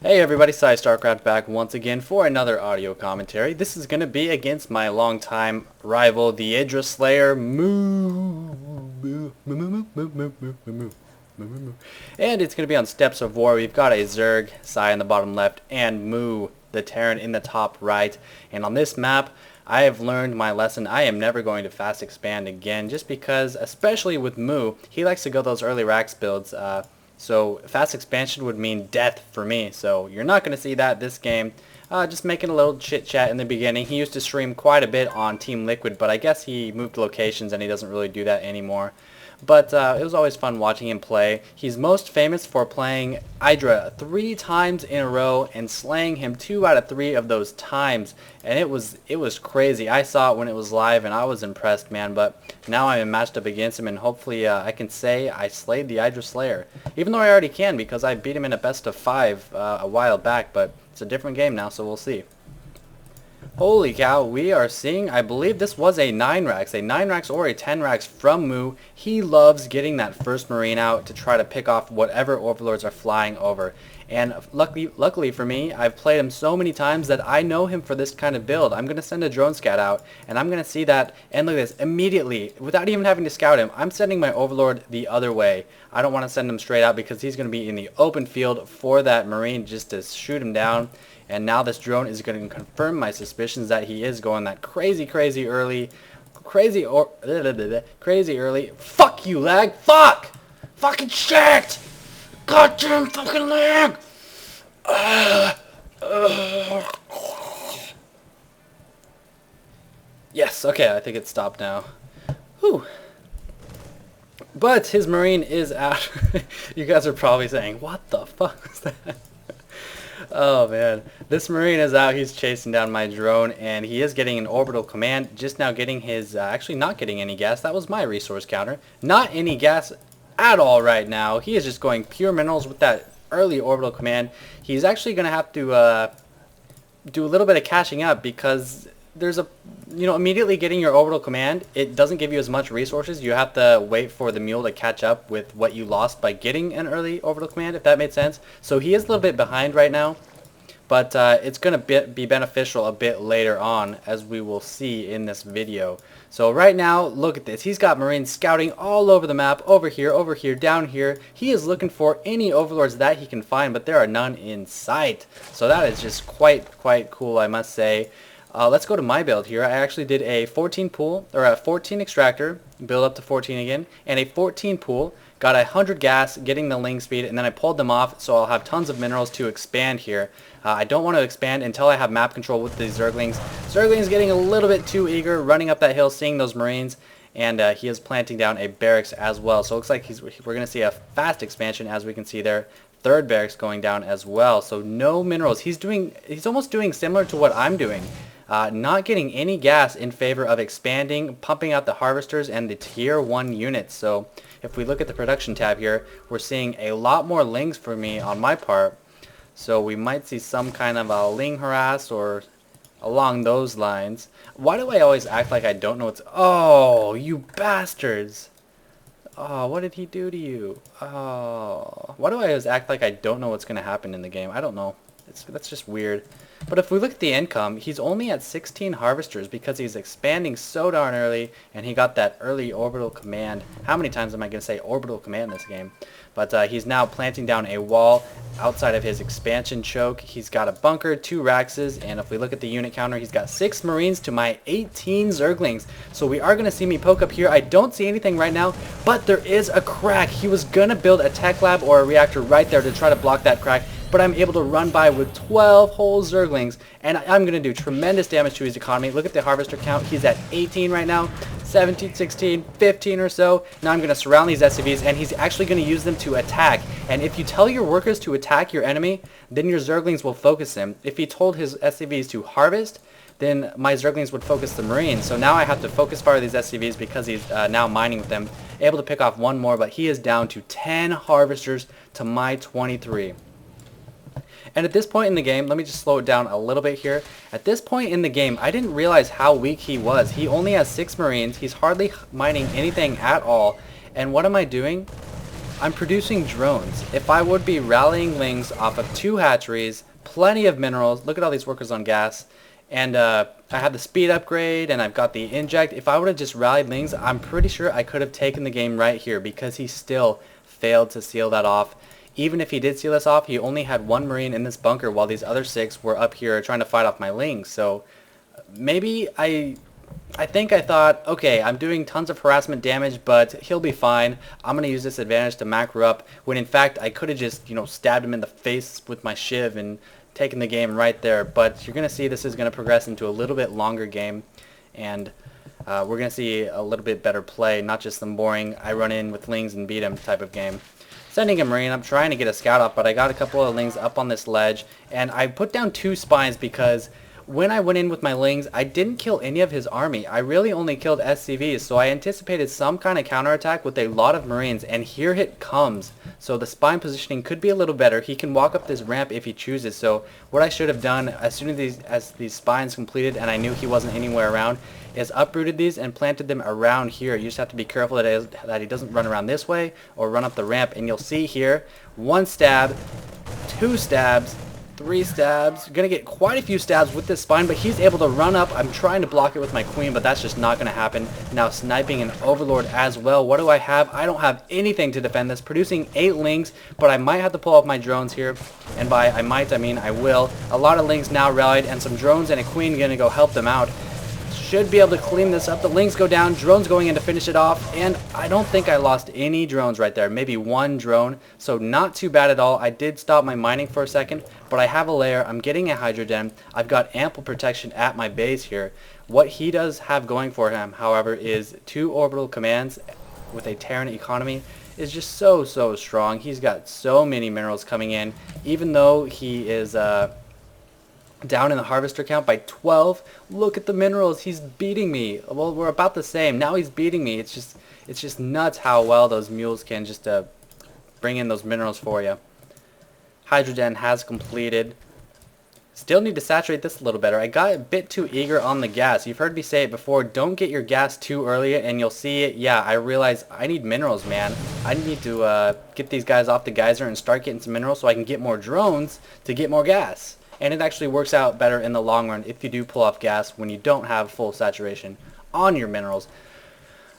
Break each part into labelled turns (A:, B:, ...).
A: Hey everybody, PsyStarcraft back once again for another audio commentary. This is going to be against my longtime rival, the Idra Slayer, and it's going to be on Steps of War. We've got a Zerg, Psy in the bottom left, and Moo, the Terran, in the top right. And on this map, I have learned my lesson. I am never going to fast expand again, just because, especially with Moo, he likes to go those early Rax builds. So fast expansion would mean death for me. So you're not going to see that this game. Just making a little chit chat in the beginning. He used to stream quite a bit on Team Liquid, but I guess he moved locations and he doesn't really do that anymore. But it was always fun watching him play. He's most famous for playing Idra 3 times in a row and slaying him 2 out of 3 of those times. And it was crazy. I saw it when it was live and I was impressed, man. But now I'm matched up against him and hopefully I can say I slayed the Idra Slayer. Even though I already can because I beat him in a best of 5 a while back. But it's a different game now, so we'll see. Holy cow, we are seeing, I believe this was a 9 Rax or a 10 Rax from Moo. He loves getting that first Marine out to try to pick off whatever Overlords are flying over. And luckily for me, I've played him so many times that I know him for this kind of build. I'm going to send a drone scout out, and I'm going to see that, and look at this, immediately, without even having to scout him, I'm sending my Overlord the other way. I don't want to send him straight out because he's going to be in the open field for that Marine just to shoot him down. And now this drone is going to confirm my suspicions that he is going that crazy early. Fuck you, lag. Fuck! Fucking shit! Goddamn fucking lag! Yes, okay, I think it stopped now. Whew. But his Marine is out. You guys are probably saying, what the fuck was that? Oh man, this Marine is out. He's chasing down my drone and he is getting an orbital command. Just now getting his, actually not getting any gas. That was my resource counter. Not any gas at all right now. He is just going pure minerals with that early orbital command. He's actually going to have to do a little bit of catching up because there's a, immediately getting your orbital command, it doesn't give you as much resources. You have to wait for the mule to catch up with what you lost by getting an early orbital command, if that made sense. So he is a little bit behind right now, but it's going to be beneficial a bit later on, as we will see in this video. So right now, look at this. He's got Marines scouting all over the map, over here, down here. He is looking for any overlords that he can find, but there are none in sight. So that is just quite cool, I must say. Let's go to my build here. I actually did a 14 pool, or a 14 extractor, build up to 14 again, and a 14 pool, got 100 gas, getting the ling speed, and then I pulled them off, so I'll have tons of minerals to expand here. I don't want to expand until I have map control with the Zerglings. Zerglings getting a little bit too eager, running up that hill, seeing those Marines, and he is planting down a barracks as well. So it looks like we're going to see a fast expansion, as we can see there. Third barracks going down as well, so no minerals. He's almost doing similar to what I'm doing. Not getting any gas in favor of expanding, pumping out the harvesters and the tier 1 units. So if we look at the production tab here, we're seeing a lot more lings for me on my part. So we might see some kind of a ling harass or along those lines. Why do I always act like I don't know what's... Oh, you bastards! Oh, what did he do to you? Oh, why do I always act like I don't know what's going to happen in the game? I don't know. That's just weird. But if we look at the income, he's only at 16 harvesters because he's expanding so darn early and he got that early orbital command. How many times am I going to say orbital command in this game? But he's now planting down a wall outside of his expansion choke. He's got a bunker, 2 Raxes, and if we look at the unit counter, he's got 6 Marines to my 18 Zerglings. So we are going to see me poke up here. I don't see anything right now, but there is a crack. He was going to build a tech lab or a reactor right there to try to block that crack, but I'm able to run by with 12 whole Zerglings, and I'm going to do tremendous damage to his economy. Look at the harvester count. He's at 18 right now, 17, 16, 15 or so. Now I'm going to surround these SCVs, and he's actually going to use them to attack. And if you tell your workers to attack your enemy, then your Zerglings will focus him. If he told his SCVs to harvest, then my Zerglings would focus the Marines. So now I have to focus fire these SCVs because he's now mining with them. Able to pick off 1 more, but he is down to 10 harvesters to my 23. And at this point in the game, let me just slow it down a little bit here. At this point in the game, I didn't realize how weak he was. He only has 6 Marines. He's hardly mining anything at all. And what am I doing? I'm producing drones. If I would be rallying lings off of 2 hatcheries, plenty of minerals, look at all these workers on gas, and I have the speed upgrade and I've got the inject. If I would have just rallied lings, I'm pretty sure I could have taken the game right here, because he still failed to seal that off. Even if he did seal this off, he only had 1 marine in this bunker while these other 6 were up here trying to fight off my lings. So maybe I think I thought, okay, I'm doing tons of harassment damage, but he'll be fine. I'm going to use this advantage to macro up, when in fact I could have just, stabbed him in the face with my shiv and taken the game right there. But you're going to see this is going to progress into a little bit longer game, and we're going to see a little bit better play, not just some boring I run in with lings and beat him type of game. Sending a marine, I'm trying to get a scout off, but I got a couple of lings up on this ledge, and I put down 2 spines because when I went in with my lings, I didn't kill any of his army. I really only killed SCVs, so I anticipated some kind of counterattack with a lot of marines, and here it comes. So the spine positioning could be a little better. He can walk up this ramp if he chooses, so what I should have done as soon as these spines completed and I knew he wasn't anywhere around, is uprooted these and planted them around here. You just have to be careful that he doesn't run around this way or run up the ramp, and you'll see here, 1 stab, 2 stabs, 3 stabs. You're going to get quite a few stabs with this spine, but he's able to run up. I'm trying to block it with my queen, but that's just not going to happen. Now sniping an overlord as well. What do I have? I don't have anything to defend this. Producing 8 lings, but I might have to pull off my drones here. And by I might, I mean I will. A lot of lings now rallied, and some drones and a queen going to go help them out. Should be able to clean this up. The lings go down, drones going in to finish it off, and I don't think I lost any drones right there. Maybe 1 drone, so not too bad at all. I did stop my mining for a second, but I have a lair. I'm getting a hydrogen. I've got ample protection at my base here. What he does have going for him, however, is 2 orbital commands with a Terran economy is just so strong. He's got so many minerals coming in, even though he is down in the harvester count by 12. Look at the minerals. He's beating me. Well, we're about the same. Now he's beating me. It's just nuts how well those mules can just bring in those minerals for you. Hydrogen has completed. Still need to saturate this a little better. I got a bit too eager on the gas. You've heard me say it before. Don't get your gas too early, and you'll see it. Yeah, I realize I need minerals, man. I need to get these guys off the geyser and start getting some minerals so I can get more drones to get more gas. And it actually works out better in the long run if you do pull off gas when you don't have full saturation on your minerals.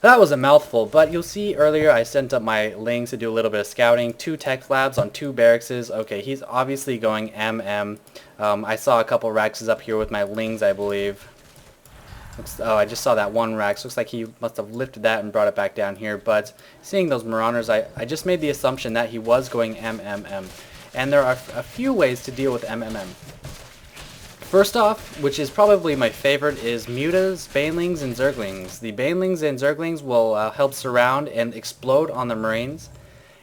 A: That was a mouthful, but you'll see earlier I sent up my lings to do a little bit of scouting. 2 tech labs on 2 barracks. Okay, he's obviously going MM. I saw a couple Raxes up here with my lings, I believe. Oh, I just saw that 1 Rax. Looks like he must have lifted that and brought it back down here. But seeing those Marauders, I just made the assumption that he was going MMM. And there are a few ways to deal with MMM. First off, which is probably my favorite, is Mutas, Banelings, and Zerglings. The Banelings and Zerglings will help surround and explode on the Marines,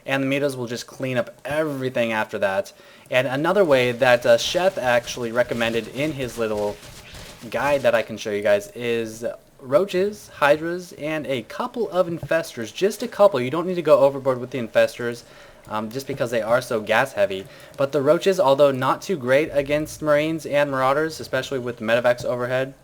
A: and the Mutas will just clean up everything after that. And another way that Sheth actually recommended in his little guide that I can show you guys is Roaches, Hydras, and a couple of Infestors. Just a couple. You don't need to go overboard with the Infestors. Just because they are so gas heavy. But the Roaches, although not too great against Marines and Marauders, especially with the medevacs overhead,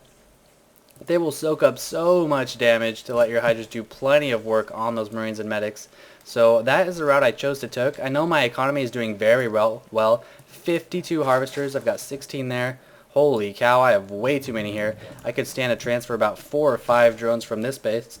A: they will soak up so much damage to let your Hydras do plenty of work on those Marines and medics. So that is the route I chose to take. I know my economy is doing very well. 52 harvesters, I've got 16 there. Holy cow, I have way too many here. I could stand to transfer about 4 or 5 drones from this base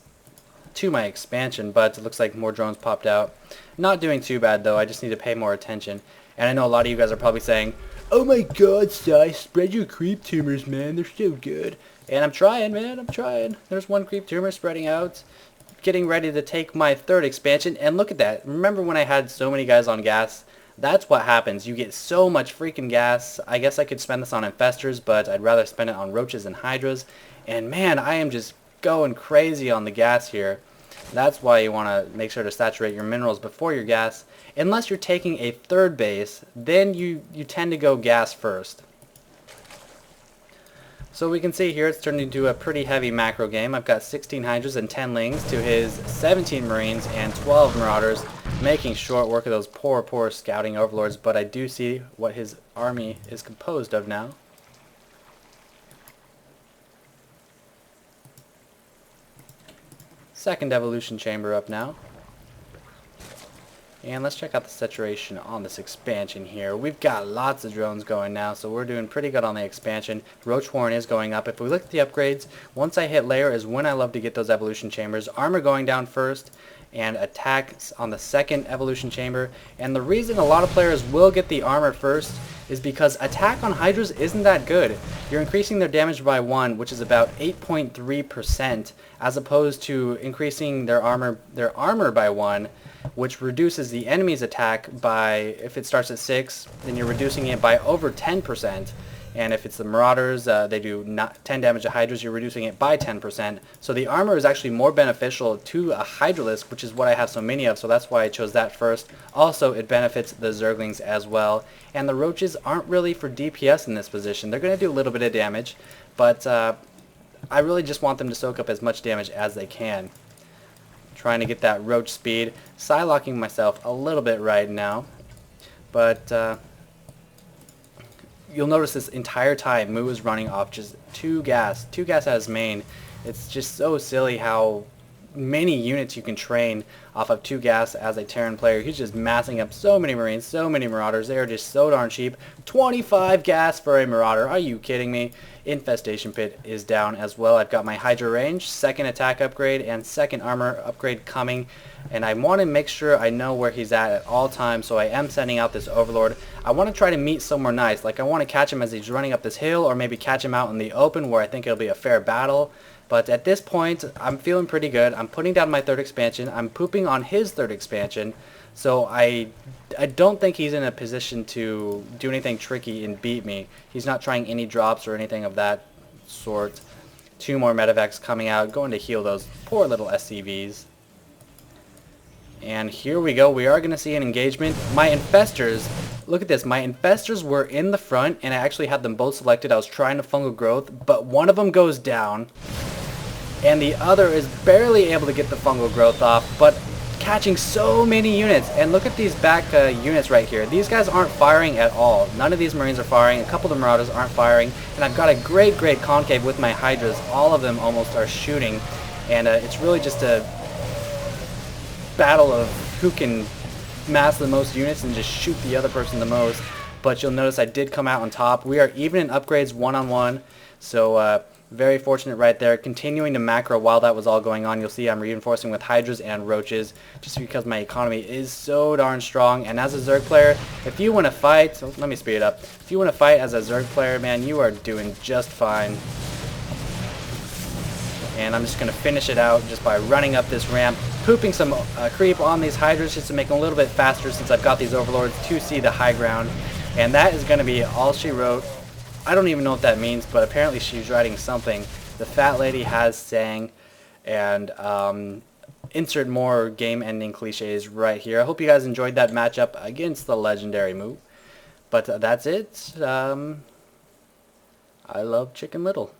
A: to my expansion, but it looks like more drones popped out. Not doing too bad though, I just need to pay more attention. And I know a lot of you guys are probably saying, oh my god, Psy, spread your creep tumors, man, they're so good. And I'm trying, man, I'm trying. There's 1 creep tumor spreading out. Getting ready to take my 3rd expansion, and look at that. Remember when I had so many guys on gas? That's what happens. You get so much freaking gas. I guess I could spend this on Infestors, but I'd rather spend it on Roaches and Hydras. And man, I am just going crazy on the gas here. That's why you want to make sure to saturate your minerals before your gas. Unless you're taking a 3rd base, then you tend to go gas first. So we can see here it's turned into a pretty heavy macro game. I've got 16 Hydras and 10 Lings to his 17 Marines and 12 Marauders, making short work of those poor scouting overlords. But I do see what his army is composed of now. Second evolution chamber up now. And let's check out the saturation on this expansion here. We've got lots of drones going now, so we're doing pretty good on the expansion. Roach Horn is going up. If we look at the upgrades, once I hit layer is when I love to get those evolution chambers. Armor going down first, and attacks on the second evolution chamber. And the reason a lot of players will get the armor first is because attack on Hydras isn't that good. You're increasing their damage by 1, which is about 8.3%, as opposed to increasing their armor by 1, which reduces the enemy's attack by, if it starts at 6, then you're reducing it by over 10%. And if it's the Marauders, they do 10 damage to Hydras, you're reducing it by 10%. So the armor is actually more beneficial to a Hydralisk, which is what I have so many of, so that's why I chose that first. Also, it benefits the Zerglings as well. And the Roaches aren't really for DPS in this position. They're going to do a little bit of damage, but I really just want them to soak up as much damage as they can. Trying to get that Roach speed. Psylocking myself a little bit right now, but you'll notice this entire time Moo is running off just 2 gas. 2 gas at his main. It's just so silly how many units you can train off of 2 gas as a Terran player. He's just massing up so many Marines, so many Marauders. They are just so darn cheap. 25 gas for a Marauder. Are you kidding me? Infestation Pit is down as well. I've got my Hydra range, 2nd attack upgrade, and 2nd armor upgrade coming. And I want to make sure I know where he's at all times, so I am sending out this Overlord. I want to try to meet somewhere nice. Like, I want to catch him as he's running up this hill, or maybe catch him out in the open where I think it'll be a fair battle. But at this point, I'm feeling pretty good. I'm putting down my 3rd expansion. I'm pooping on his 3rd expansion. So I don't think he's in a position to do anything tricky and beat me. He's not trying any drops or anything of that sort. 2 more medevacs coming out, going to heal those poor little SCVs. And here we go. We are going to see an engagement. My infestors, look at this. My infestors were in the front, and I actually had them both selected. I was trying to fungal growth, but one of them goes down, and the other is barely able to get the fungal growth off, but catching so many units. And look at these back units right here. These guys aren't firing at all. None of these Marines are firing. A couple of the Marauders aren't firing, and I've got a great concave with my Hydras. All of them almost are shooting, and it's really just a battle of who can mass the most units and just shoot the other person the most. But you'll notice I did come out on top. We are even in upgrades 1-on-1, so very fortunate right there. Continuing to macro while that was all going on. You'll see I'm reinforcing with Hydras and Roaches just because my economy is so darn strong. And as a Zerg player, if you want to fight, so let me speed it up. If you want to fight as a Zerg player, man, you are doing just fine. And I'm just going to finish it out just by running up this ramp, pooping some creep on these Hydras just to make them a little bit faster since I've got these Overlords to see the high ground. And that is going to be all she wrote. I don't even know what that means, but apparently she's writing something. The fat lady has sang, and insert more game-ending cliches right here. I hope you guys enjoyed that matchup against the legendary Moo. But that's it. I love Chicken Little.